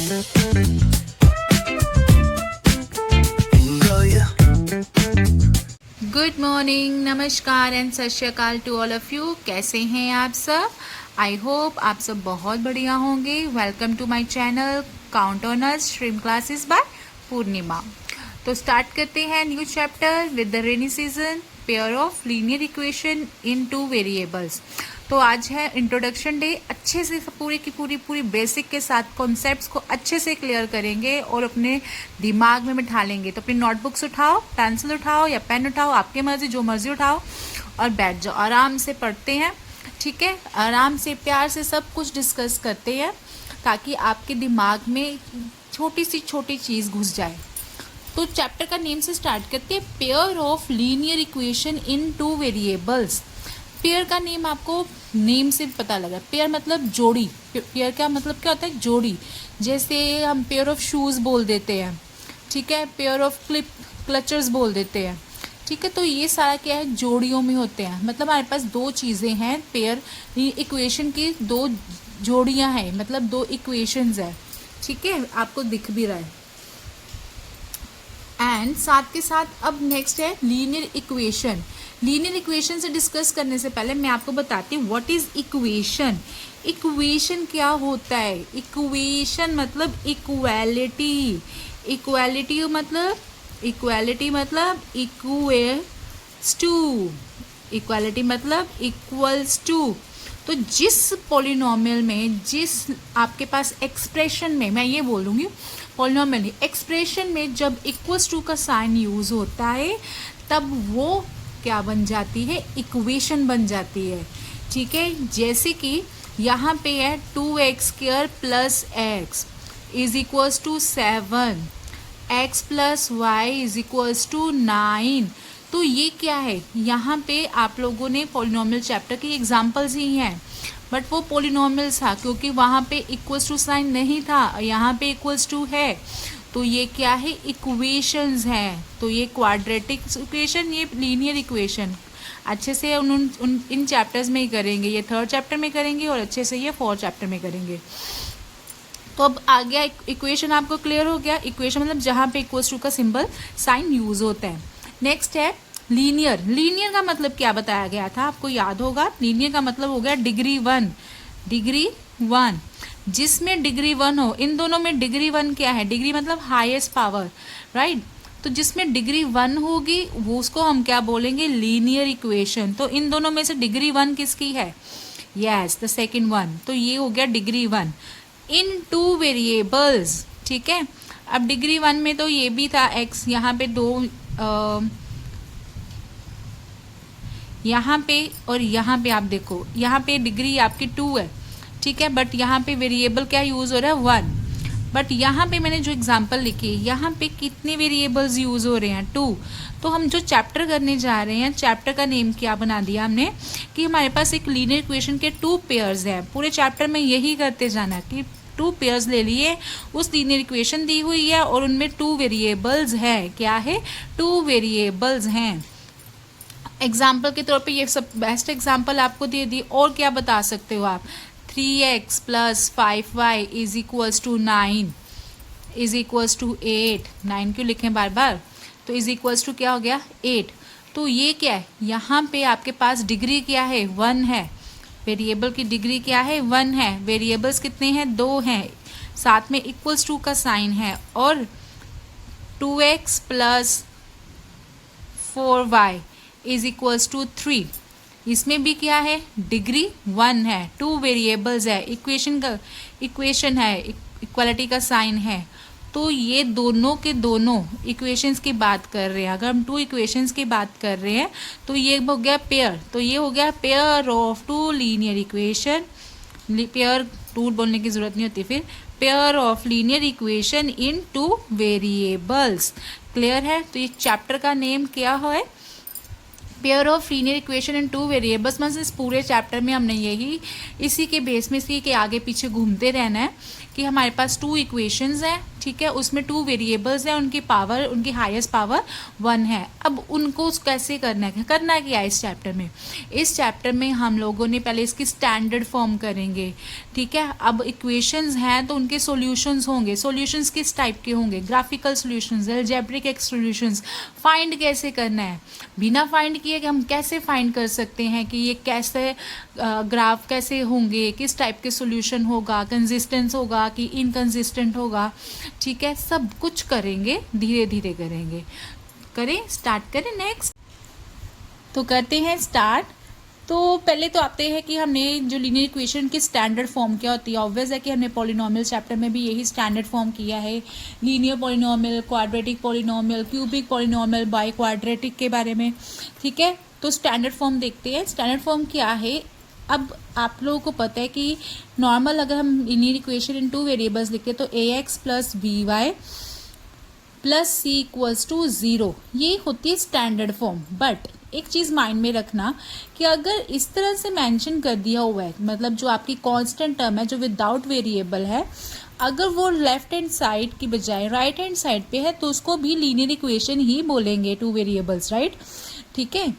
Good morning, नमस्कार and सत श्री अकाल टू ऑल ऑफ यू। कैसे हैं आप सब? आई होप आप सब बहुत बढ़िया होंगे। Welcome to my channel count on us stream classes by Purnima. तो स्टार्ट करते हैं new chapter with the rainy season, pair of linear equation in two variables. तो आज है इंट्रोडक्शन डे। अच्छे से पूरी की पूरी बेसिक के साथ कॉन्सेप्ट्स को अच्छे से क्लियर करेंगे और अपने दिमाग में बिठा लेंगे। तो अपनी नोटबुक्स उठाओ, पेंसिल उठाओ या पेन उठाओ, आपके मर्जी जो मर्जी उठाओ और बैठ जाओ। आराम से पढ़ते हैं, ठीक है? आराम से प्यार से सब कुछ डिस्कस करते हैं ताकि आपके दिमाग में छोटी सी छोटी चीज़ घुस जाए। तो चैप्टर का नेम से स्टार्ट करते हैं, pair of linear equation in two variables. Pair का नेम आपको नेम से पता लगा। पेयर मतलब जोड़ी। पेयर का मतलब क्या होता है? जोड़ी। जैसे हम पेयर ऑफ शूज़ बोल देते हैं, ठीक है? पेयर ऑफ क्लचर्स बोल देते हैं, ठीक है? तो ये सारा क्या है? जोड़ियों में होते हैं। मतलब हमारे पास दो चीज़ें हैं, पेयर इक्वेशन की दो जोड़ियां हैं, मतलब दो इक्वेशंस है, ठीक है? आपको दिख भी रहा है। एंड साथ के साथ अब नेक्स्ट है लीनियर इक्वेशन। लीनियर इक्वेशन से डिस्कस करने से पहले मैं आपको बताती हूँ व्हाट इज इक्वेशन। इक्वेशन क्या होता है? इक्वेशन मतलब इक्वालिटी। इक्वालिटी मतलब इक्वल्स टू। इक्वालिटी मतलब इक्वल्स टू। तो जिस पॉलिनोमियल में, जिस आपके पास एक्सप्रेशन में, मैं ये बोलूँगी पॉलिनोमियल एक्सप्रेशन में जब इक्वल्स टू का साइन यूज होता है तब वो क्या बन जाती है? इक्वेशन बन जाती है, ठीक है? जैसे कि यहाँ पे है 2x² plus x is equals to 7, x plus y is equals to 9। तो ये क्या है? यहाँ पे आप लोगों ने पॉलिनोमियल चैप्टर की एग्जाम्पल्स ही हैं, बट वो पॉलिनोमियल्स था क्योंकि वहाँ पे इक्वल्स टू साइन नहीं था, यहाँ पे इक्वल्स टू है। तो ये क्या है? इक्वेशंस हैं। तो ये क्वाड्रेटिक इक्वेशन, ये लीनियर इक्वेशन अच्छे से इन चैप्टर्स में ही करेंगे। ये 3rd चैप्टर में करेंगे और अच्छे से ये 4th चैप्टर में करेंगे। तो अब आ गया इक्वेशन, आपको क्लियर हो गया? इक्वेशन मतलब जहाँ पे इक्वल्स टू का सिंबल साइन यूज होता है। नेक्स्ट है लीनियर। लीनियर का मतलब क्या बताया गया था? आपको याद होगा, लीनियर का मतलब हो गया डिग्री 1। डिग्री 1 जिसमें डिग्री 1 हो। इन दोनों में डिग्री 1 क्या है? डिग्री मतलब हाईएस्ट पावर, राइट? तो जिसमें डिग्री 1 होगी वो उसको हम क्या बोलेंगे? Linear equation. तो इन दोनों में से डिग्री 1 किसकी है? Yes, the second one. तो ये हो गया डिग्री 1 इन टू वेरिएबल्स, ठीक है? अब डिग्री 1 में तो ये भी था x, यहाँ पे दो यहाँ पे और यहाँ पे आप देखो, यहाँ पे डिग्री आपकी 2 है, ठीक है? बट यहाँ पे वेरिएबल क्या यूज़ हो रहा है? 1। बट यहाँ पे मैंने जो एग्जांपल लिखी है, यहाँ पे कितने वेरिएबल्स यूज़ हो रहे हैं? 2। तो हम जो चैप्टर करने जा रहे हैं, चैप्टर का नेम क्या बना दिया हमने कि हमारे पास एक लीनियर इक्वेशन के 2 पेयर्स हैं। पूरे चैप्टर में यही करते जाना कि 2 पेयर्स ले लिए, उस लीनियर इक्वेशन दी हुई है और उनमें 2 वेरिएबल्स है। क्या है? 2 वेरिएबल्स हैं। एग्जाम्पल के तौर पे ये सब बेस्ट एग्जाम्पल आपको दे दी। और क्या बता सकते हो आप? 3x plus 5y is equals to 9 is equals to 8। 9 क्यों लिखें बार बार? तो इज इक्वल्स टू क्या हो गया? 8। तो ये क्या है? यहाँ पे आपके पास डिग्री क्या है? 1 है। वेरिएबल की डिग्री क्या है? 1 है। वेरिएबल्स कितने हैं? 2 हैं। साथ में इक्वल्स टू का साइन है और 2x plus 4y is equals to 3। इसमें भी क्या है? डिग्री 1 है। 2 वेरिएबल्स है। इक्वेशन है, इक्वालिटी का साइन है। तो ये दोनों के दोनों इक्वेशंस की बात कर रहे हैं। अगर हम 2 इक्वेशंस की बात कर रहे हैं तो ये हो गया पेयर। तो ये हो गया pair of 2 linear equation. Pair 2 बोलने की जरूरत नहीं होती फिर। Pair of linear equation in 2 variables. Clear है? तो ये चैप्टर का नेम क्या है? Pair of linear equation in 2 variables. मतलब इस पूरे चैप्टर में हमने यही इसी के बेस में, इसी के आगे पीछे घूमते रहना है कि हमारे पास 2 इक्वेशंस हैं, ठीक है, उसमें 2 वेरिएबल्स हैं, उनकी पावर, उनकी हाईएस्ट पावर 1 है। अब उनको कैसे करना क्या है इस चैप्टर में हम लोगों ने पहले इसकी स्टैंडर्ड फॉर्म करेंगे, ठीक है। अब इक्वेशंस हैं तो उनके सॉल्यूशंस होंगे, सॉल्यूशंस किस टाइप के होंगे, graphical solutions, algebraic solutions. Find कैसे करना है, बिना फाइंड किए कि हम कैसे फाइंड कर सकते हैं कि ये कैसे ग्राफ कैसे होंगे, किस टाइप के सॉल्यूशन होगा, कंसिस्टेंस होगा कि इनकंसिस्टेंट होगा, ठीक है, सब कुछ करेंगे, धीरे धीरे करेंगे। स्टार्ट करें नेक्स्ट। तो करते हैं स्टार्ट। तो पहले तो आते हैं कि हमने जो लीनियर इक्वेशन की स्टैंडर्ड फॉर्म क्या होती है। ऑब्वियस है कि हमने पॉलिनोमियल चैप्टर में भी यही स्टैंडर्ड फॉर्म किया है, linear polynomial, quadratic polynomial, cubic polynomial, by quadratic के बारे में, ठीक है। तो स्टैंडर्ड फॉर्म देखते हैं। स्टैंडर्ड फॉर्म क्या है। अब आप लोगों को पता है कि नॉर्मल अगर हम लीनियर इक्वेशन इन 2 वेरिएबल्स लिखते हैं तो ax plus by plus c equals to 0, ये होती है स्टैंडर्ड फॉर्म। बट एक चीज़ माइंड में रखना कि अगर इस तरह से मेंशन कर दिया हुआ है, मतलब जो आपकी कांस्टेंट टर्म है जो विदाउट वेरिएबल है, अगर वो लेफ्ट हैंड साइड की बजाय राइट हैंड साइड पे है तो उसको भी लीनियर इक्वेशन ही बोलेंगे, 2 वेरिएबल्स, राइट, ठीक है।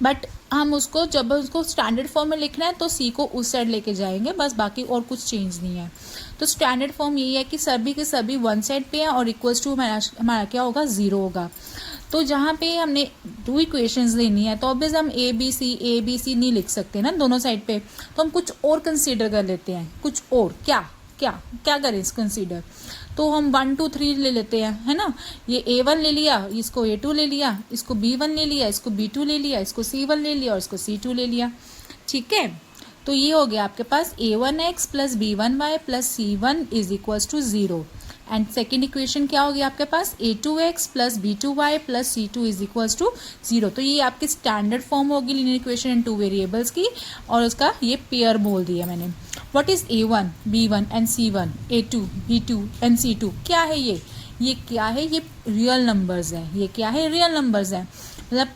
बट हम उसको जब उसको स्टैंडर्ड फॉर्म में लिखना है तो सी को उस साइड लेके जाएंगे, बस, बाकी और कुछ चेंज नहीं है। तो स्टैंडर्ड फॉर्म यही है कि सभी के सभी 1 साइड पे हैं और इक्वल्स टू हमारा क्या होगा, 0 होगा। तो जहाँ पे हमने 2 इक्वेशंस लेनी है तो ऑब्वियस हम ए बी सी नहीं लिख सकते ना दोनों साइड पे, तो हम कुछ और कंसीडर कर लेते हैं। कुछ और क्या करें इस कंसीडर, तो हम 1 2 3 ले लेते हैं, है ना। ये A1 ले लिया, इसको A2 ले लिया, इसको B1 ले लिया, इसको B2 ले लिया, इसको C1 ले लिया और इसको C2 ले लिया, ठीक है। तो ये हो गया आपके पास A1x plus B1y plus C1 is equals to 0। And second equation क्या होगी आपके पास, A2x plus B2y plus C2 is equals to 0। तो ये आपकी स्टैंडर्ड फॉर्म होगी लीनियर इक्वेशन इन 2 वेरिएबल्स की, और उसका ये पेयर बोल दिया मैंने। What is A1 B1 and C1, A2 B2 and C2, क्या है ये क्या है, ये रियल नंबर्स हैं। ये क्या है, रियल नंबर्स हैं। मतलब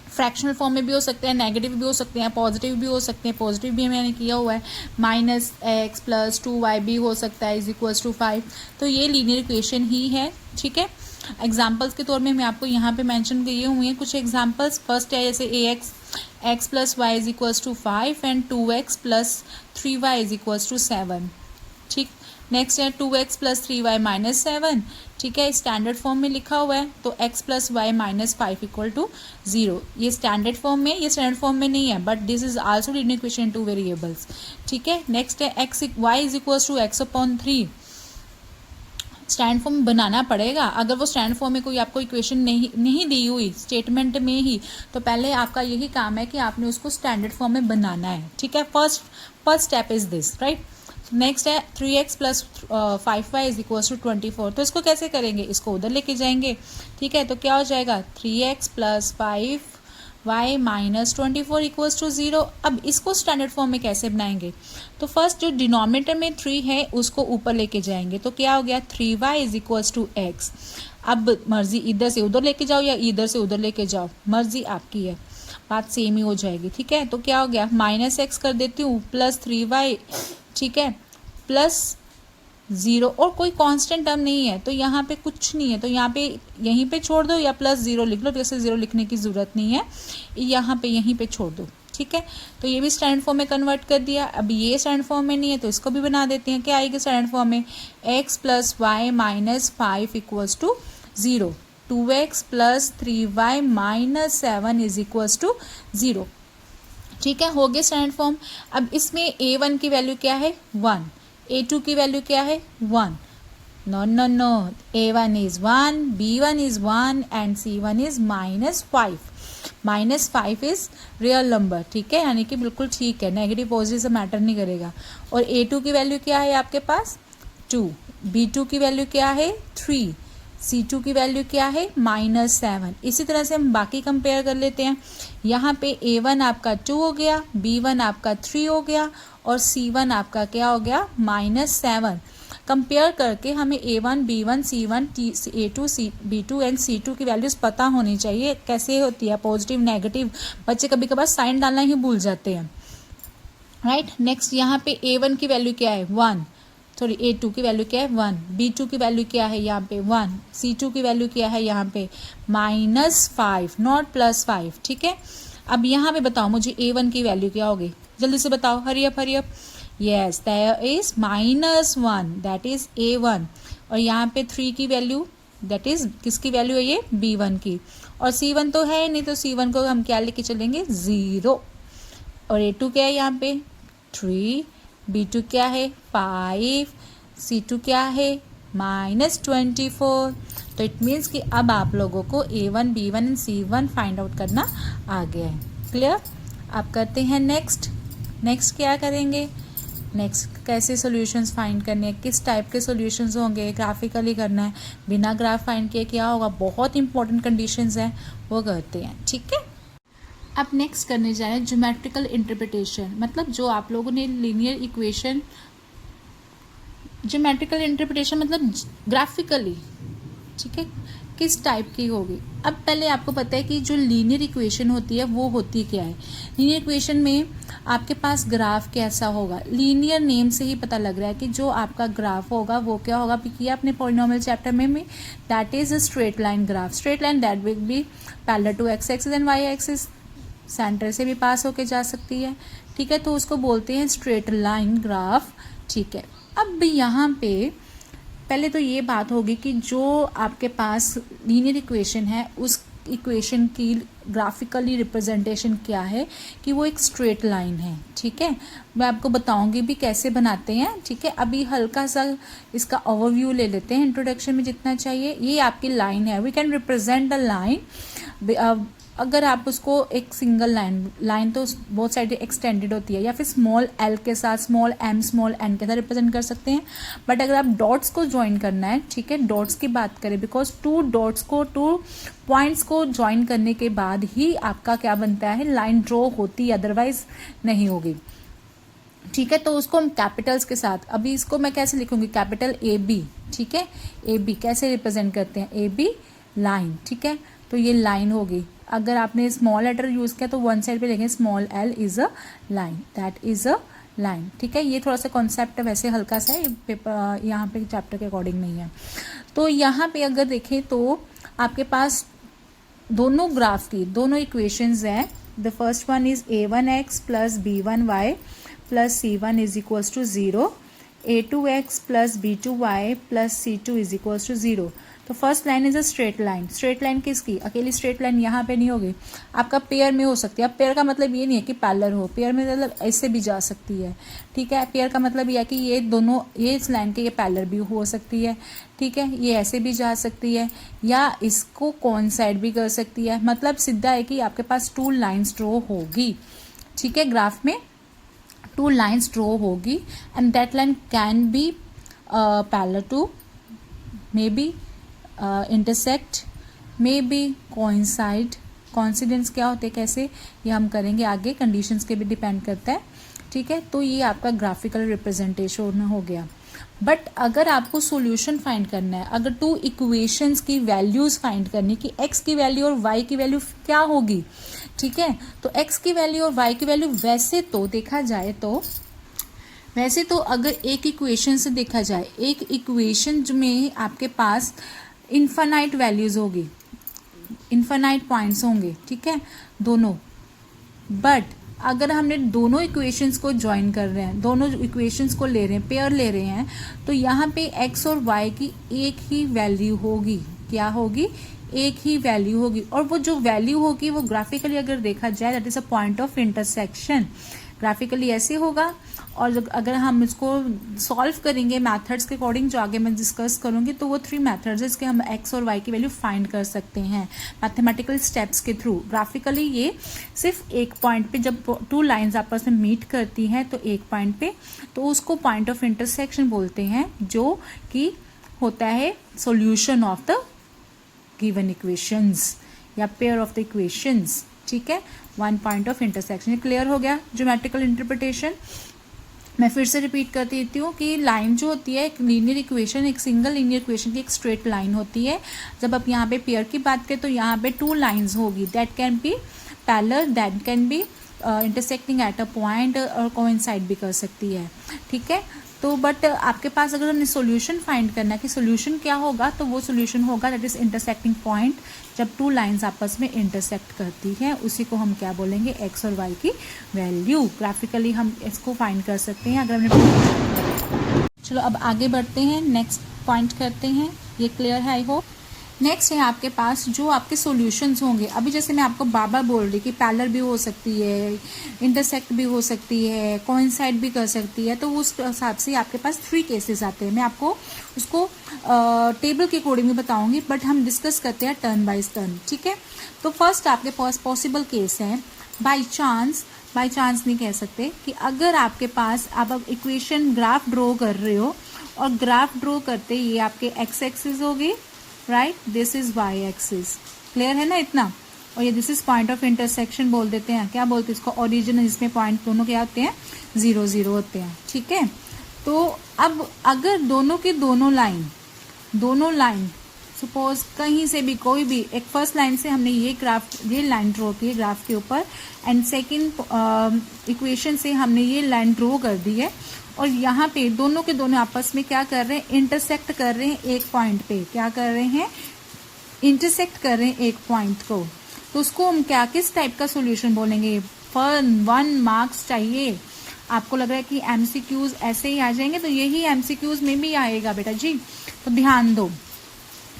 फ्रैक्शनल फॉर्म में भी हो सकते हैं, नेगेटिव भी हो सकते हैं, पॉजिटिव भी हो सकते हैं। पॉजिटिव भी मैंने किया हुआ है, -x प्लस 2y भी हो सकता है इज इक्वल्स टू 5। तो ये लीनियर इक्वेशन ही है, ठीक है। एग्जाम्पल्स के तौर में मैं आपको यहाँ पे मेंशन किए हुए हैं कुछ एग्जाम्पल्स। फर्स्ट है जैसे x plus y is equals to 5 and 2x plus 3y is equals to 7, ठीक। नेक्स्ट है 2x प्लस 3y माइनस 7, ठीक है, स्टैंडर्ड फॉर्म में लिखा हुआ है। तो x plus y minus 5 equal to 0, ये स्टैंडर्ड फॉर्म में, ये स्टैंडर्ड फॉर्म में नहीं है, but this is also linear equation in 2 variables, ठीक है। नेक्स्ट है y is equals to x/3, standard form बनाना पड़ेगा। अगर वो स्टैंड फॉर्म में कोई आपको इक्वेशन नहीं दी हुई स्टेटमेंट में ही, तो पहले आपका यही काम है कि आपने उसको स्टैंडर्ड फॉर्म में बनाना है, ठीक है। First step is this, right. Next है 3x plus 5y is equals to 24। तो इसको कैसे करेंगे, इसको उधर लेके जाएंगे, ठीक है। तो क्या हो जाएगा 3x plus 5y minus 24 equals to 0। अब इसको स्टैंडर्ड फॉर्म में कैसे बनाएंगे, तो फर्स्ट जो डिनोमिनेटर में 3 है उसको ऊपर लेके जाएंगे। तो क्या हो गया 3y is equals to x। अब मर्जी इधर से उधर लेके जाओ या इधर से उधर लेके जाओ, मर्जी आपकी है, बात सेम ही हो जाएगी, ठीक है। तो क्या हो गया -x कर देती हूँ प्लस 3y, ठीक है, प्लस 0, और कोई कांस्टेंट टर्म नहीं है तो यहाँ पे कुछ नहीं है, तो यहाँ पे यहीं पे छोड़ दो या प्लस 0 लिख लो, जैसे 0 लिखने की ज़रूरत नहीं है, यहाँ पे यहीं पे छोड़ दो, ठीक है। तो ये भी स्टैंडर्ड फॉर्म में कन्वर्ट कर दिया। अब ये स्टैंडर्ड फॉर्म में नहीं है तो इसको भी बना देते हैं। क्या आएगी स्टैंडर्ड फॉर्म में, x plus y minus 5 equals to 0, 2x plus 3y minus 7 is equals to 0, ठीक है, हो गया स्टैंडर्ड फॉर्म। अब इसमें A1 की वैल्यू क्या है 1, A2 की वैल्यू क्या है 1, no, A1 is 1, B1 is 1 and C1 is -5। -5 is real number, ठीक है, यानी कि बिल्कुल ठीक है, नेगेटिव पॉजिटिव से मैटर नहीं करेगा। और A2 की वैल्यू क्या है आपके पास 2, B2 की वैल्यू क्या है 3, C2 की वैल्यू क्या है -7। इसी तरह से हम बाकी कंपेयर कर लेते हैं। यहाँ पे A1 आपका 2 हो गया, B1 आपका 3 हो गया और C1 आपका क्या हो गया -7। कंपेयर करके हमें A1 B1 C1 A2 B2 and C2 की वैल्यूज़ पता होनी चाहिए, कैसे होती है पॉजिटिव नेगेटिव, बच्चे कभी कभार साइन डालना ही भूल जाते हैं, राइट। नेक्स्ट यहाँ पे A1 की वैल्यू क्या है 1, सॉरी A2 की वैल्यू क्या है 1, B2 की वैल्यू क्या है यहाँ पे 1, C2 की वैल्यू क्या है यहाँ पे -5 नॉट +5, ठीक है। अब यहाँ पे बताओ मुझे A1 की वैल्यू क्या होगी, जल्दी से बताओ, hurry up hurry up. Yes, there is -1, that is A1। और यहाँ पे 3 की वैल्यू, दैट इज किसकी वैल्यू है ये B1 की। और C1 तो है नहीं, तो C1 को हम क्या लेके चलेंगे 0। और A2 क्या है यहाँ पे 3, B2 क्या है 5, C2 क्या है -24। तो इट मीन्स कि अब आप लोगों को A1, B1 and C1 find out करना आ गया है। क्लियर। आप करते हैं नेक्स्ट क्या करेंगे, नेक्स्ट कैसे सॉल्यूशंस फाइंड करने हैं, किस टाइप के सॉल्यूशंस होंगे, ग्राफिकली करना है, बिना ग्राफ फाइंड किए क्या होगा, बहुत इंपॉर्टेंट कंडीशंस हैं वो करते हैं, ठीक है। अब नेक्स्ट करने जा रहे हैं ज्योमेट्रिकल इंटरप्रिटेशन, मतलब जो आप लोगों ने लीनियर इक्वेशन, ज्योमेट्रिकल इंटरप्रिटेशन मतलब ग्राफिकली, ठीक है, किस टाइप की होगी। अब पहले आपको पता है कि जो लीनियर इक्वेशन होती है वो होती क्या है। लीनियर इक्वेशन में आपके पास ग्राफ कैसा होगा, लीनियर नेम से ही पता लग रहा है कि जो आपका ग्राफ होगा वो क्या होगा, किया अपने पॉलिनोमियल चैप्टर में that is a straight line graph, straight line that will be parallel to x axis and y axis, centre से भी पास होके जा सकती है, ठीक है, तो उसको बोलते हैं स्ट्रेट लाइन ग्राफ, ठीक है। अब यहाँ पे पहले तो ये बात होगी कि जो आपके पास लीनियर इक्वेशन है उस इक्वेशन की ग्राफिकली रिप्रेजेंटेशन क्या है कि वो एक स्ट्रेट लाइन है, ठीक है। मैं आपको बताऊंगी भी कैसे बनाते हैं, ठीक है। अभी हल्का सा इसका ओवरव्यू ले लेते हैं इंट्रोडक्शन में जितना चाहिए। ये आपकी लाइन है, we can represent the line. अगर आप उसको एक सिंगल लाइन तो बहुत साइड एक्सटेंडेड होती है, या फिर स्मॉल एल के साथ स्मॉल एम स्मॉल एन के साथ रिप्रेजेंट कर सकते हैं। बट अगर आप डॉट्स को ज्वाइन करना है, ठीक है, डॉट्स की बात करें, बिकॉज टू पॉइंट्स को ज्वाइन करने के बाद ही आपका क्या बनता है, लाइन ड्रॉ होती है, अदरवाइज नहीं होगी, ठीक है। तो उसको हम कैपिटल्स के साथ, अभी इसको मैं कैसे लिखूंगी, कैपिटल AB, ठीक है। AB कैसे रिप्रेजेंट करते हैं, AB लाइन, ठीक है, तो ये लाइन होगी। अगर आपने स्मॉल लेटर यूज किया तो वन साइड पे लिखेंगे small l is a line, that is a line, ठीक है। ये थोड़ा सा कॉन्सेप्ट वैसे हल्का सा है, पेपर यहाँ पे चैप्टर के अकॉर्डिंग नहीं है। तो यहाँ पे अगर देखें तो आपके पास दोनों ग्राफ की दोनों इक्वेशंस हैं। The first one is a1x plus b1y plus c1 is equals to 0, a2x plus b2y plus c2 is equals to 0। तो first line is a straight line. Straight line किसकी, अकेली स्ट्रेट लाइन यहाँ पे नहीं होगी, आपका pair में हो सकती है। अब पेयर का मतलब ये नहीं है कि पैरेलल हो, पेयर में मतलब ऐसे भी जा सकती है, ठीक है। पेयर का मतलब ये है कि ये दोनों, ये इस लाइन के ये पैरेलल भी हो सकती है, ठीक है, ये ऐसे भी जा सकती है, या इसको कोइंसाइड भी कर सकती है। मतलब सीधा है कि आपके पास 2 लाइन्स ड्रॉ होगी, ठीक है, ग्राफ में 2 लाइन्स ड्रॉ होगी and that line can be parallel to, maybe intersect, maybe coincide. Coincidence क्या होते हैं, कैसे, ये हम करेंगे आगे, कंडीशंस के भी डिपेंड करता है, ठीक है। तो ये आपका ग्राफिकल रिप्रेजेंटेशन हो गया। बट अगर आपको सॉल्यूशन फाइंड करना है, अगर 2 इक्वेशंस की वैल्यूज फाइंड करनी कि x की वैल्यू और y की वैल्यू क्या होगी, ठीक है, तो x की वैल्यू और y की वैल्यू वैसे तो देखा जाए तो, वैसे तो अगर एक इक्वेशन से देखा जाए, एक इक्वेशन में आपके पास इन्फानाइट वैल्यूज होगी, इन्फानाइट पॉइंट्स होंगे, ठीक है, दोनों। बट अगर हमने दोनों इक्वेशंस को ज्वाइन कर रहे हैं, दोनों इक्वेशंस को ले रहे हैं, पेयर ले रहे हैं, तो यहाँ पे x और y की एक ही वैल्यू होगी, क्या होगी, एक ही वैल्यू होगी। और वो जो वैल्यू होगी वो ग्राफिकली अगर देखा जाए that is a point of intersection, graphically ऐसे होगा। और अगर हम इसको सॉल्व करेंगे मेथड्स के अकॉर्डिंग, जो आगे मैं डिस्कस करूंगी, तो वो 3 मेथड्स इसके हम x और y की वैल्यू फाइंड कर सकते हैं मैथमेटिकल स्टेप्स के थ्रू। ग्राफिकली ये सिर्फ एक पॉइंट पे, जब 2 लाइंस आपस में मीट करती हैं तो एक पॉइंट पे, तो उसको पॉइंट ऑफ इंटरसेक्शन बोलते हैं, जो कि होता है solution of the given equations या पेयर ऑफ द इक्वेशंस, ठीक है, 1 पॉइंट ऑफ इंटरसेक्शन। क्लियर हो गया ज्योमेट्रिकल इंटरप्रिटेशन। मैं फिर से रिपीट कर देती हूँ कि लाइन जो होती है, एक लीनियर इक्वेशन, एक सिंगल लीनियर इक्वेशन की एक स्ट्रेट लाइन होती है। जब आप यहाँ पे पेयर की बात करें तो यहाँ पे 2 लाइंस होगी, that can be parallel, that can be intersecting at a point, और कोइंसाइड भी कर सकती है, ठीक है। तो बट आपके पास अगर हमने सॉल्यूशन फाइंड करना है कि सॉल्यूशन क्या होगा, तो वो सॉल्यूशन होगा दैट इज इंटरसेक्टिंग पॉइंट, जब टू लाइंस आपस में इंटरसेक्ट करती है उसी को हम क्या बोलेंगे, एक्स और वाई की वैल्यू। ग्राफिकली हम इसको फाइंड कर सकते हैं अगर हमने। चलो अब आगे बढ़ते हैं, नेक्स्ट पॉइंट करते हैं। ये क्लियर है आई होप। नेक्स्ट है आपके पास जो आपके सॉल्यूशंस होंगे। अभी जैसे मैं आपको बार बार बोल रही कि पैरेलल भी हो सकती है, इंटरसेक्ट भी हो सकती है, कोइंसाइड भी कर सकती है, तो उस हिसाब से आपके पास 3 केसेस आते हैं। मैं आपको उसको टेबल के अकॉर्डिंग में बताऊंगी, बट हम डिस्कस करते हैं टर्न बाय टर्न, ठीक है। तो फर्स्ट आपके पास पॉसिबल केस है बाई चांस नहीं कह सकते, कि अगर आपके पास आप इक्वेशन ग्राफ ड्रॉ कर रहे हो और ग्राफ ड्रॉ करते ये आपके एक्स एक्सिस होगी, right, this is y axis, clear है ना इतना, और ये this is point of intersection बोल देते हैं, क्या बोलते हैं इसको, ओरिजिन, जिसमें पॉइंट दोनों क्या होते हैं, 0 0 होते हैं, ठीक है। तो अब अगर दोनों की दोनों लाइन सपोज कहीं से भी कोई भी एक फर्स्ट लाइन से हमने ये लाइन ड्रॉ की है ग्राफ के ऊपर, एंड सेकेंड इक्वेशन से हमने ये लाइन ड्रॉ कर दी है, और यहाँ पे दोनों के दोनों आपस में क्या कर रहे हैं, इंटरसेक्ट कर रहे हैं एक पॉइंट पे, क्या कर रहे हैं, इंटरसेक्ट कर रहे हैं एक पॉइंट को, तो उसको हम क्या किस टाइप का सॉल्यूशन बोलेंगे। फॉर 1 मार्क्स चाहिए, आपको लग रहा है कि एमसीक्यूज ऐसे ही आ जाएंगे, तो यही एमसीक्यूज में भी आएगा बेटा जी, तो ध्यान दो।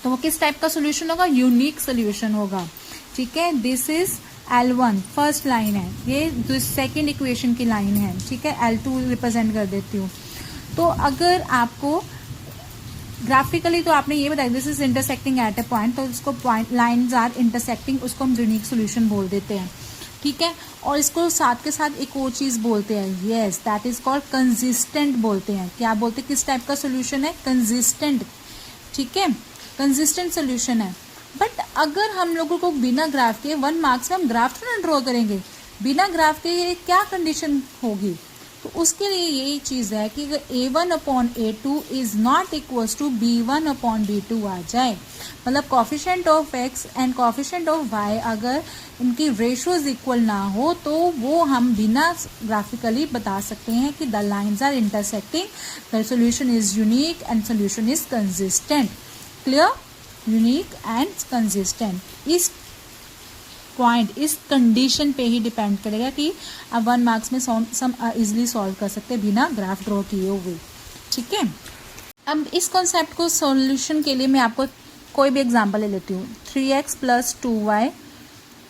तो वो किस टाइप का सॉल्यूशन होगा, यूनिक सॉल्यूशन होगा, ठीक है। This is L1 first line है, ये सेकेंड इक्वेशन की लाइन है, ठीक है। L2 रिप्रेजेंट कर देती हूँ। तो अगर आपको ग्राफिकली तो आपने ये बताया this is intersecting at A point, तो इसको पॉइंट लाइंस आर इंटरसेक्टिंग, उसको हम यूनिक सॉल्यूशन बोल देते हैं, ठीक है। और इसको साथ के साथ एक और चीज बोलते हैं, yes, that is called consistent बोलते हैं। क्या बोलते हैं, किस टाइप का सोल्यूशन है, कंसिस्टेंट, ठीक है, कंसिस्टेंट सोल्यूशन है। बट अगर हम लोगों को बिना ग्राफ के 1 मार्क्स में हम ग्राफ तो ना ड्रॉ करेंगे, बिना ग्राफ के क्या कंडीशन होगी, तो उसके लिए यही चीज है कि अगर A1/A2 is not equals to B1/B2 आ जाए, मतलब coefficient of x and coefficient of y अगर इनकी रेशियोज इक्वल ना हो, तो वो हम बिना ग्राफिकली बता सकते हैं कि the lines are intersecting, the solution is unique and solution is consistent, clear, unique and consistent. इस पॉइंट, इस कंडीशन पे ही डिपेंड करेगा कि आप 1 मार्क्स में सम इजिली सॉल्व कर सकते हैं बिना ग्राफ ड्रॉ किए हुए, ठीक है। अब इस कॉन्सेप्ट को सॉल्यूशन के लिए मैं आपको कोई भी एग्जांपल ले लेती हूँ। 3x + 2y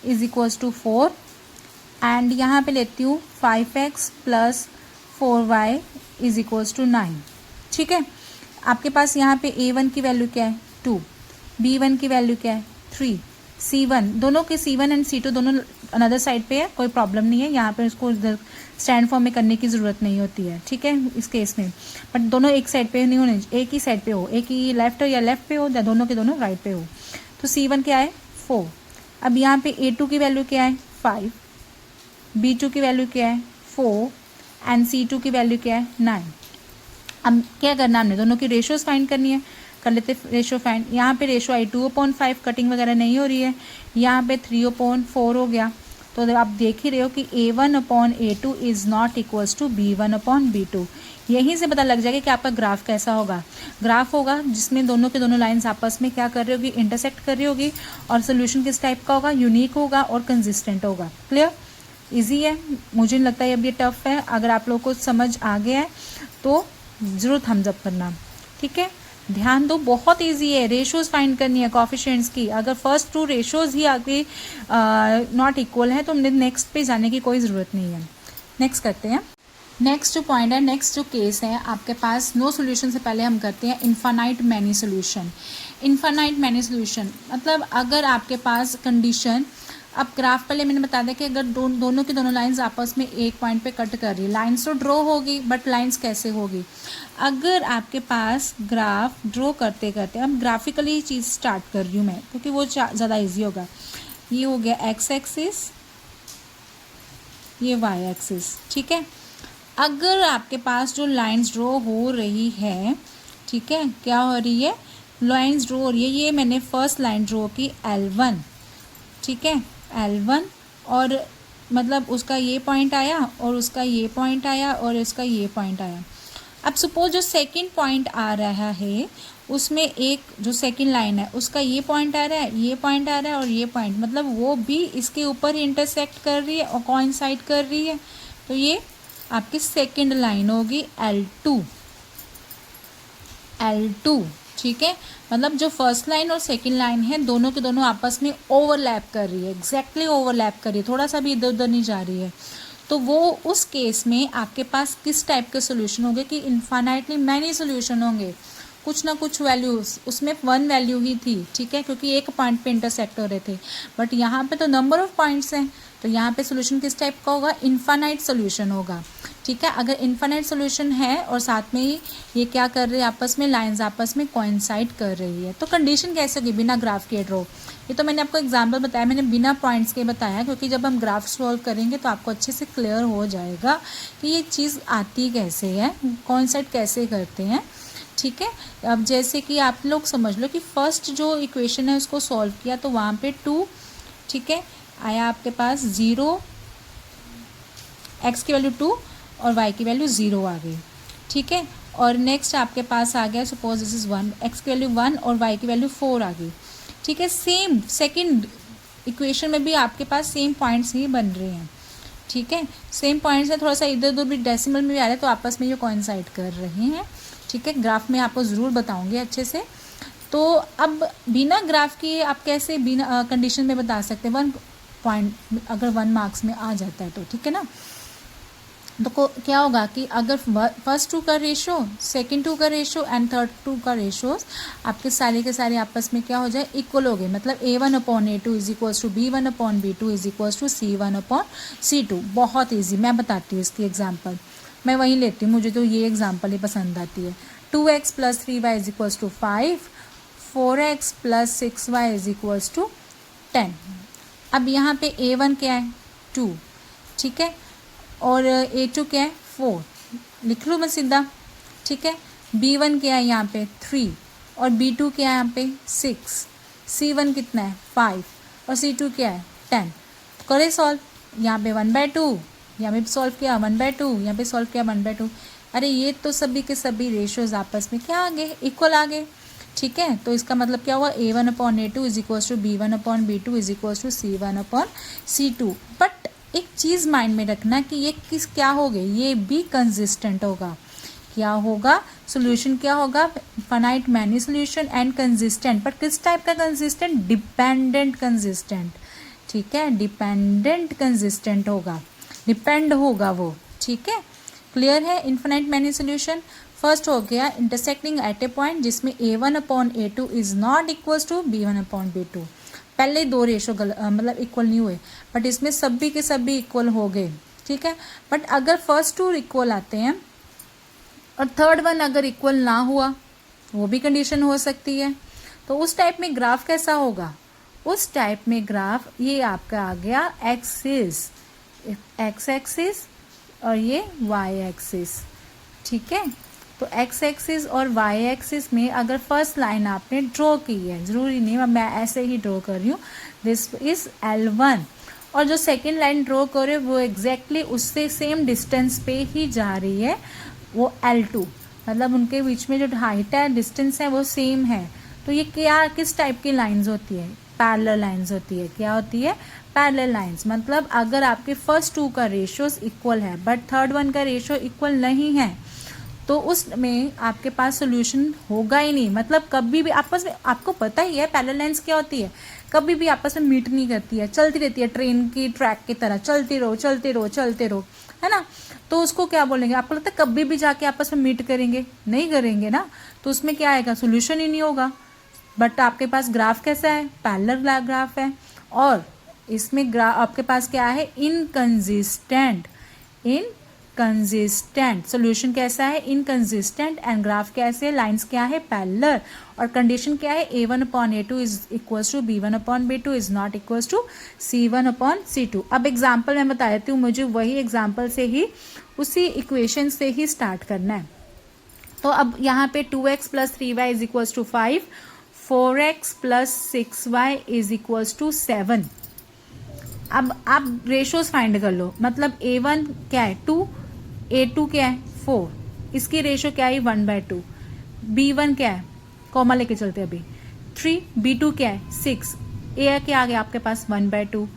= 4 एंड यहाँ पे लेती हूँ 5x + 4y = 9, ठीक है। आपके पास यहाँ पे A1 की वैल्यू क्या है, 2, B1 की वैल्यू क्या है, 3, C1, दोनों के C1 एंड C2 दोनों अनदर साइड पे है, कोई प्रॉब्लम नहीं है, यहाँ पे उसको स्टैंड फॉर्म में करने की ज़रूरत नहीं होती है, ठीक है, इस केस में। बट दोनों एक साइड पे नहीं होने, एक ही साइड पे हो, एक ही लेफ्ट या लेफ्ट पे हो, या दोनों के दोनों राइट पे हो। तो C1 क्या है, 4। अब यहाँ पे A2 की वैल्यू क्या है, 5, B2 की वैल्यू क्या है, 4 एंड C2 की वैल्यू क्या है, 9। अब क्या करना, हमने दोनों की रेशियोज फाइंड करनी है, कर लेते रेशो फाइंड। यहाँ पे रेशो आई 2/5, कटिंग वगैरह नहीं हो रही है, यहाँ पे 3/4 हो गया। तो आप देख ही रहे हो कि A1/A2 is not equals to B1/B2। यहीं से पता लग जाएगा कि आपका ग्राफ कैसा होगा। ग्राफ होगा जिसमें दोनों के दोनों लाइंस आपस में क्या कर रही होगी, इंटरसेक्ट कर रही होगी, और सोल्यूशन किस टाइप का होगा, यूनिक होगा और कंसिस्टेंट होगा। क्लियर, ईजी है, मुझे नहीं लगता है अब ये टफ है। अगर आप लोग को समझ आ गया है तो ज़रूर थम्स अप करना, ठीक है। ध्यान दो, बहुत इजी है, रेशियोज फाइंड करनी है कॉफिशिएंट्स की। अगर फर्स्ट 2 रेशियोज ही आगे नॉट इक्वल है तो नेक्स्ट पे जाने की कोई ज़रूरत नहीं है। नेक्स्ट करते हैं। नेक्स्ट जो पॉइंट है, नेक्स्ट जो केस है आपके पास, नो सोल्यूशन से पहले हम करते हैं infinite many solution. Infinite many solution मतलब अगर आपके पास कंडीशन, अब ग्राफ पहले मैंने बता दिया कि अगर दोनों की दोनों लाइंस आपस में एक पॉइंट पे कट कर रही है, लाइंस तो ड्रॉ होगी, बट लाइंस कैसे होगी, अगर आपके पास ग्राफ ड्रॉ करते करते, अब ग्राफिकली चीज़ स्टार्ट कर रही हूँ मैं क्योंकि वो ज़्यादा इजी होगा। ये हो गया एक्स एक्सिस, ये वाई एक्सिस, ठीक है। अगर आपके पास जो लाइंस ड्रॉ हो रही है, ठीक है, क्या हो रही है, लाइंस ड्रॉ हो रही है, ये मैंने फर्स्ट लाइन ड्रॉ की L1, ठीक है, L1, और मतलब उसका ये पॉइंट आया और उसका ये पॉइंट आया और इसका ये पॉइंट आया। अब सपोज जो सेकंड पॉइंट आ रहा है उसमें एक जो सेकंड लाइन है उसका ये पॉइंट आ रहा है, ये पॉइंट आ रहा है और ये पॉइंट, मतलब वो भी इसके ऊपर इंटरसेक्ट कर रही है और कोइंसाइड कर रही है, तो ये आपकी सेकंड लाइन होगी L2। L2 ठीक है, मतलब जो फर्स्ट लाइन और सेकंड लाइन है दोनों के दोनों आपस में ओवरलैप कर रही है, एग्जैक्टली ओवरलैप कर रही है, थोड़ा सा भी इधर उधर नहीं जा रही है। तो वो उस केस में आपके पास किस टाइप के सोल्यूशन होंगे कि इन्फाइनाइटली मैनी सोल्यूशन होंगे, कुछ ना कुछ वैल्यूज उसमें वन वैल्यू ही थी, ठीक है, क्योंकि एक पॉइंट पे इंटरसेक्ट हो रहे थे, बट यहाँ पे तो नंबर ऑफ पॉइंट्स हैं, तो यहाँ पे सोल्यूशन किस टाइप का होगा, इन्फाइनाइट सोल्यूशन होगा, ठीक है। अगर इन्फाइनाइट सोल्यूशन है और साथ में ही ये क्या कर रहे हैं आपस में, लाइंस आपस में कोइंसाइड कर रही है, तो कंडीशन कैसे होगी बिना ग्राफ के ड्रॉ। ये तो मैंने आपको एग्जांपल बताया, मैंने बिना पॉइंट्स के बताया, क्योंकि जब हम ग्राफ सॉल्व करेंगे तो आपको अच्छे से क्लियर हो जाएगा कि ये चीज़ आती कैसे है, कोइंसाइड कैसे करते हैं, ठीक है। अब जैसे कि आप लोग समझ लो कि फर्स्ट जो इक्वेशन है उसको सॉल्व किया तो वहाँ पे 2, ठीक है, आया आपके पास 0, x की वैल्यू 2 और y की वैल्यू 0 आ गई, ठीक है। और नेक्स्ट आपके पास आ गया सपोज दिस इज 1, x की वैल्यू 1 और y की वैल्यू 4 आ गई, ठीक है। सेम सेकंड इक्वेशन में भी आपके पास सेम पॉइंट्स ही बन रहे हैं, ठीक है, सेम पॉइंट्स हैं, थोड़ा सा इधर उधर भी डेसिमल में भी आ रहा है, तो आपस में ये कोइंसाइड कर रहे हैं, ठीक है। ग्राफ में आपको ज़रूर बताऊंगी अच्छे से। तो अब बिना ग्राफ के आप कैसे बिना कंडीशन में बता सकते हैं, 1 पॉइंट अगर 1 मार्क्स में आ जाता है तो, ठीक है ना। तो क्या होगा कि अगर फर्स्ट 2 का रेशो, सेकंड 2 का रेशो एंड थर्ड 2 का रेशो आपके सारे के सारे आपस में क्या हो जाए, इक्वल हो गए, मतलब A1/A2 is equals to B1/B2 is equals to C1/C2। बहुत ईजी, मैं बताती हूँ इसकी एग्जाम्पल, मैं वही लेती हूँ, मुझे तो ये एग्जाम्पल ही पसंद आती है। 2x + 3y is equals to 5, 4x + 6y is equals to 10। अब यहाँ पे A1 क्या है, 2, ठीक है, और A2 क्या है, 4, लिख लो मैं सीधा, ठीक है। B1 क्या है यहाँ पे 3 और B2 क्या है यहाँ पे 6, C1 कितना है 5 और C2 क्या है 10। तो करें सॉल्व, यहाँ पे 1/2, यहाँ पे सॉल्व किया 1/2, यहाँ पे सॉल्व किया 1/2। अरे ये तो सभी के सभी रेशियोज आपस में क्या आ गए, इक्वल आ गए, ठीक है। तो इसका मतलब क्या हुआ, A1/A2 is equals to B1/B2 is equals to C1/C2। But एक चीज़ माइंड में रखना कि ये क्या हो गए, ये भी कंसिस्टेंट होगा, क्या होगा, सोल्यूशन क्या होगा, finite many solution and consistent. But किस टाइप का कंसिस्टेंट, डिपेंडेंट कंसिस्टेंट, ठीक है, डिपेंडेंट कंसिस्टेंट होगा, डिपेंड होगा वो, ठीक है। क्लियर है, इन्फिनाइट मैनी सोल्यूशन फर्स्ट हो गया इंटरसेक्टिंग एट ए पॉइंट जिसमें A1/A2 is not equals to B1/B2। पहले 2 रेशो मतलब इक्वल नहीं हुए, बट इसमें सभी के सभी इक्वल हो गए, ठीक है। बट अगर फर्स्ट 2 इक्वल आते हैं और थर्ड 1 अगर इक्वल ना हुआ, वो भी कंडीशन हो सकती है, तो उस टाइप में ग्राफ कैसा होगा, उस टाइप में ग्राफ ये आपका आ गया x एक्सिस और ये y एक्सिस, ठीक है। तो x एक्सिस और y एक्सिस में अगर फर्स्ट लाइन आपने ड्रॉ की है, ज़रूरी नहीं मैं ऐसे ही ड्रॉ कर रही हूँ, दिस इज L1, और जो सेकेंड लाइन ड्रॉ करे वो एग्जैक्टली उससे सेम डिस्टेंस पे ही जा रही है, वो L2, मतलब उनके बीच में जो हाइट है डिस्टेंस है वो सेम है। तो ये क्या किस टाइप की लाइंस होती है, पैरेलल लाइंस होती है, क्या होती है, पैरेलल लाइंस। मतलब अगर आपके फर्स्ट 2 का रेशियोज इक्वल है बट थर्ड 1 का रेशियो इक्वल नहीं है, तो उसमें आपके पास सोल्यूशन होगा ही नहीं, मतलब कभी भी आपस में, आपको पता ही है पैरेलल लाइंस क्या होती है, कभी भी आपस में मीट नहीं करती है, चलती रहती है ट्रेन की ट्रैक की तरह, चलती रहो चलते रहो चलते रहो, है ना। तो उसको क्या बोलेंगे, आपको लगता है कभी भी जाके आपस में मीट करेंगे, नहीं करेंगे ना, तो उसमें क्या आएगा, सोल्यूशन ही नहीं होगा। बट आपके पास ग्राफ कैसा है, पैरेलल ग्राफ है, और इसमें आपके पास क्या है, इनकंसिस्टेंट, इनकंसिस्टेंट सोल्यूशन कैसा है, इनकंसिस्टेंट, एंड ग्राफ कैसे है, लाइंस क्या है, पैरेलल, और कंडीशन क्या है, A1/A2 is equals to B1/B2 is not equals to C1/C2। अब एग्जाम्पल मैं बता देती हूँ, मुझे वही एग्जाम्पल से ही उसी इक्वेशन से ही स्टार्ट करना है। तो अब यहाँ पे 2x + 3y is equals to 5, 4x + 6y is equals to 7। अब आप रेशोज फाइंड कर लो, मतलब A1 क्या है 2, A2 क्या है 4, इसकी रेशो क्या है 1/2, B1 क्या है, कॉमा लेके चलते अभी 3, B2 क्या है 6, ए क्या आ गया आपके पास 1/2,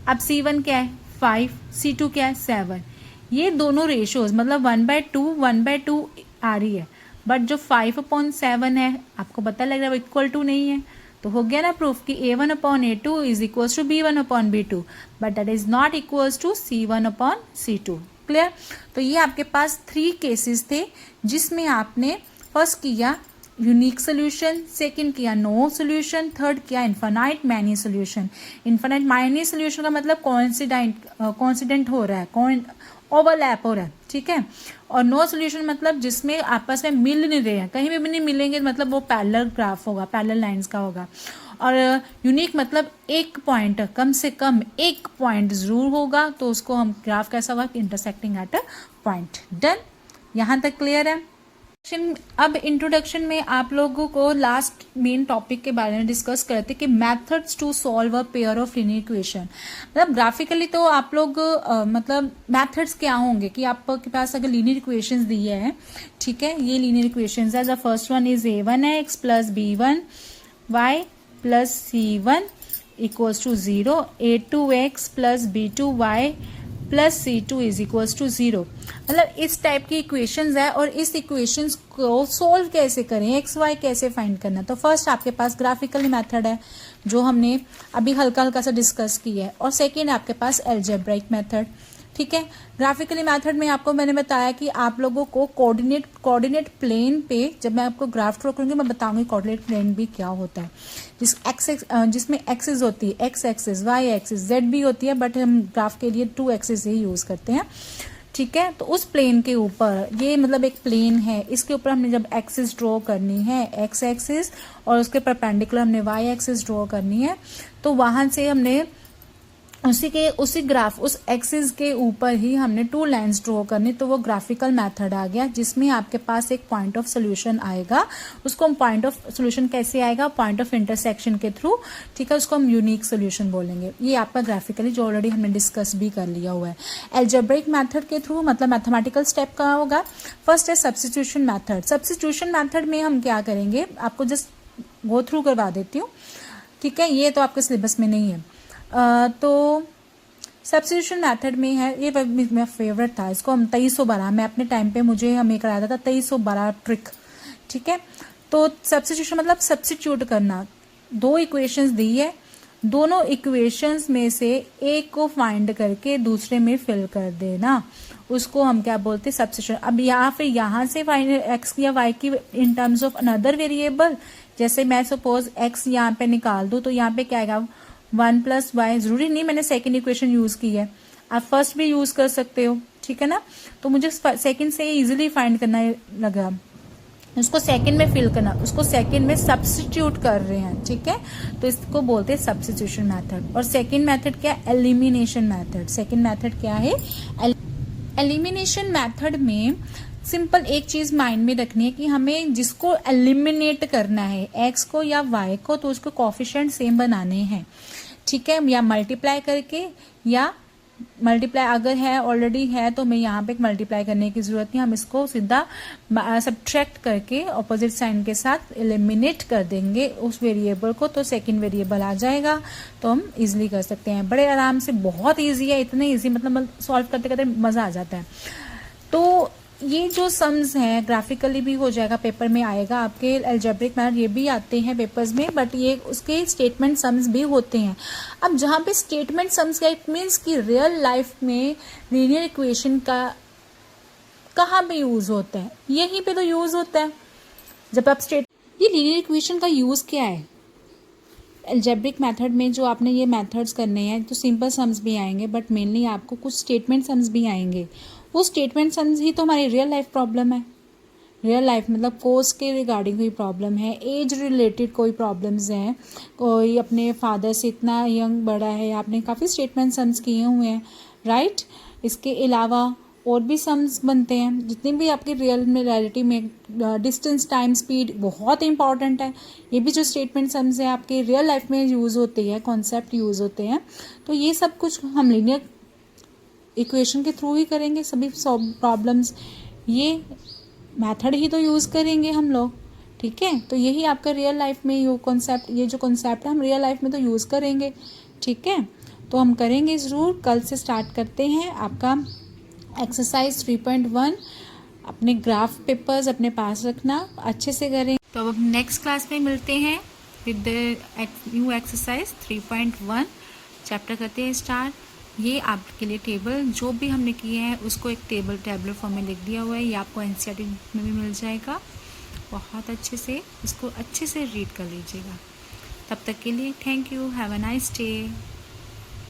अब C1 क्या है 5, C2 क्या है 7। ये दोनों रेशोज मतलब 1/2 आ रही है, बट जो 5/7 है आपको पता लग रहा है वो इक्वल टू नहीं है, तो हो गया ना प्रूफ कि A1/A2 is equals to B1/B2, but that is not equals to C1/C2। Clear. तो ये आपके पास 3 केसेस थे जिसमें आपने फर्स्ट किया यूनिक सोल्यूशन, सेकंड किया नो सोल्यूशन, थर्ड किया infinite many solution. Infinite many solution का मतलब कॉन्सिडेंट हो रहा है, ओवरलैप हो रहा है, ठीक है। और नो सोल्यूशन मतलब जिसमें आपस में मिल नहीं रहे हैं, कहीं भी नहीं मिलेंगे, मतलब वो पैरेलल ग्राफ होगा, पैरेलल लाइंस का होगा। और यूनिक मतलब एक पॉइंट, कम से कम एक पॉइंट जरूर होगा, तो उसको हम ग्राफ कैसा होगा, intersecting at a point. Done, यहाँ तक क्लियर है। अब इंट्रोडक्शन में आप लोगों को लास्ट मेन टॉपिक के बारे में डिस्कस करते कि methods to solve a pair of linear equation. मतलब ग्राफिकली तो आप लोग मतलब मेथड्स क्या होंगे कि आपके पास अगर लीनियर इक्वेशंस दिए हैं, ठीक है, ये लीनियर इक्वेशंस है। The first one is a1x plus b1y plus c1 equals to 0, a2x plus b2y plus C2 is equals to 0। मतलब इस टाइप की इक्वेशंस है, और इस इक्वेशंस को सोल्व कैसे करें, एक्स वाई कैसे फाइंड करना। तो फर्स्ट आपके पास ग्राफिकली मेथड है जो हमने अभी हल्का हल्का सा डिस्कस किया है, और सेकेंड आपके पास एल्जेब्राइक मेथड, ठीक है। ग्राफिकली मेथड में आपको मैंने बताया कि आप लोगों को कोऑर्डिनेट प्लेन पे, जब मैं आपको ग्राफ ड्रॉ करूंगी मैं बताऊंगी कोऑर्डिनेट प्लेन भी क्या होता है, जिसमें एक्सिस होती है, x axis, y axis, z भी होती है, बट हम ग्राफ के लिए 2 एक्सिस ही यूज करते हैं, ठीक है। तो उस प्लेन के ऊपर, ये मतलब एक प्लेन है, इसके ऊपर हमने जब एक्सिस ड्रॉ करनी है, एक्स एक्सिस, और उसके परपेंडिकुलर हमने वाई एक्सिस ड्रॉ करनी है, तो वहां से हमने उसी ग्राफ, उस एक्सिस के ऊपर ही हमने 2 लाइंस ड्रॉ करनी, तो वो ग्राफिकल मेथड आ गया, जिसमें आपके पास एक पॉइंट ऑफ सोल्यूशन आएगा। उसको हम पॉइंट ऑफ सोल्यूशन कैसे आएगा, पॉइंट ऑफ इंटरसेक्शन के थ्रू, ठीक है, उसको हम यूनिक सोल्यूशन बोलेंगे। ये आपका ग्राफिकली जो ऑलरेडी हमने डिस्कस भी कर लिया हुआ है। एल्जेब्रिक मेथड के थ्रू मतलब मैथमेटिकल स्टेप का होगा। फर्स्ट है सब्स्टिट्यूशन मेथड। सब्स्टिट्यूशन मेथड में हम क्या करेंगे, आपको जस्ट गो थ्रू करवा देती हूँ, ठीक है, ये तो आपके सिलेबस में नहीं है। तो सब्स्टिट्यूशन मेथड में है, ये मेरा फेवरेट था, इसको हम 2312, मैं अपने टाइम पे मुझे हमें कराया था 2312 ट्रिक, ठीक है। तो सब्स्टिट्यूशन मतलब सब्स्टिट्यूट करना, 2 इक्वेशंस दी है, दोनों इक्वेशंस में से एक को फाइंड करके दूसरे में फिल कर देना, उसको हम क्या बोलते हैं, सब्स्टिट्यूशन। अब यहाँ से फाइंड एक्स या वाई की in terms of another variable, जैसे मैं सपोज एक्स यहाँ पे निकाल दूं, तो यहाँ पे क्या आएगा 1 प्लस वाई, जरूरी नहीं मैंने सेकेंड इक्वेशन यूज की है, आप फर्स्ट भी यूज कर सकते हो, ठीक है ना। तो मुझे सेकेंड से इजीली फाइंड करना लगा, उसको सेकंड में फिल करना, उसको सेकंड में सब्स्टिट्यूट कर रहे हैं, ठीक है, तो इसको बोलते हैं सब्स्टिट्यूशन मेथड। और सेकंड मेथड क्या है, एलिमिनेशन मेथड। सेकंड मेथड क्या है, एलिमिनेशन मेथड में सिंपल एक चीज माइंड में रखनी है कि हमें जिसको एलिमिनेट करना है, एक्स को या वाई को, तो उसको कोफिशिएंट सेम बनाने हैं, ठीक है, या मल्टीप्लाई करके, या मल्टीप्लाई अगर है ऑलरेडी है तो हमें यहाँ पे एक मल्टीप्लाई करने की जरूरत नहीं, हम इसको सीधा सब्ट्रैक्ट करके ऑपोजिट साइन के साथ एलिमिनेट कर देंगे उस वेरिएबल को, तो सेकंड वेरिएबल आ जाएगा, तो हम इजीली कर सकते हैं, बड़े आराम से, बहुत इजी है, इतने इजी मतलब सॉल्व करते करते मजा आ जाता है। तो ये जो सम्स हैं ग्राफिकली भी हो जाएगा, पेपर में आएगा आपके, एल्जेब्रिक मेथड ये भी आते हैं पेपर्स में, बट ये उसके स्टेटमेंट सम्स भी होते हैं। अब जहाँ पे स्टेटमेंट सम्स का इट मीन्स कि रियल लाइफ में लीनियर इक्वेशन का कहाँ पे यूज होता है, यहीं पे तो यूज होता है जब आप ये लीनियर इक्वेशन का यूज क्या है एल्जेब्रिक मेथड में, जो आपने ये मेथड्स करने हैं, तो सिंपल सम्स भी आएंगे, बट मेनली आपको कुछ स्टेटमेंट सम्स भी आएंगे। वो स्टेटमेंट सम्स ही तो हमारी रियल लाइफ प्रॉब्लम है। रियल लाइफ मतलब कोर्स के रिगार्डिंग कोई प्रॉब्लम है, एज रिलेटेड कोई प्रॉब्लम्स हैं, कोई अपने फादर से इतना यंग बड़ा है, आपने काफ़ी स्टेटमेंट सम्स किए हुए हैं, राइट। इसके अलावा और भी सम्स बनते हैं, जितनी भी आपकी रियल में रियलिटी में डिस्टेंस, टाइम, स्पीड बहुत इंपॉर्टेंट है, ये भी जो स्टेटमेंट सम्स है आपके रियल लाइफ में यूज़ होते हैं, कॉन्सेप्ट यूज़ होते हैं। तो ये सब कुछ हम लीनियर इक्वेशन के थ्रू ही करेंगे सभी प्रॉब्लम्स। ये मेथड ही तो यूज़ करेंगे हम लोग, ठीक है। तो यही आपका रियल लाइफ में ये जो कॉन्सेप्ट है हम रियल लाइफ में तो यूज़ करेंगे, ठीक है। तो हम करेंगे ज़रूर, कल से स्टार्ट करते हैं आपका एक्सरसाइज 3.1। अपने ग्राफ पेपर्स अपने पास रखना, अच्छे से करें। तो अब नेक्स्ट क्लास में मिलते हैं with the new exercise 3.1। Chapter करते हैं स्टार्ट। ये आपके लिए टेबल जो भी हमने किए हैं उसको एक टैबलेट फॉर्म में लिख दिया हुआ है, ये आपको एनसीईआरटी में भी मिल जाएगा। बहुत अच्छे से इसको अच्छे से रीड कर लीजिएगा। तब तक के लिए thank you, have a nice day.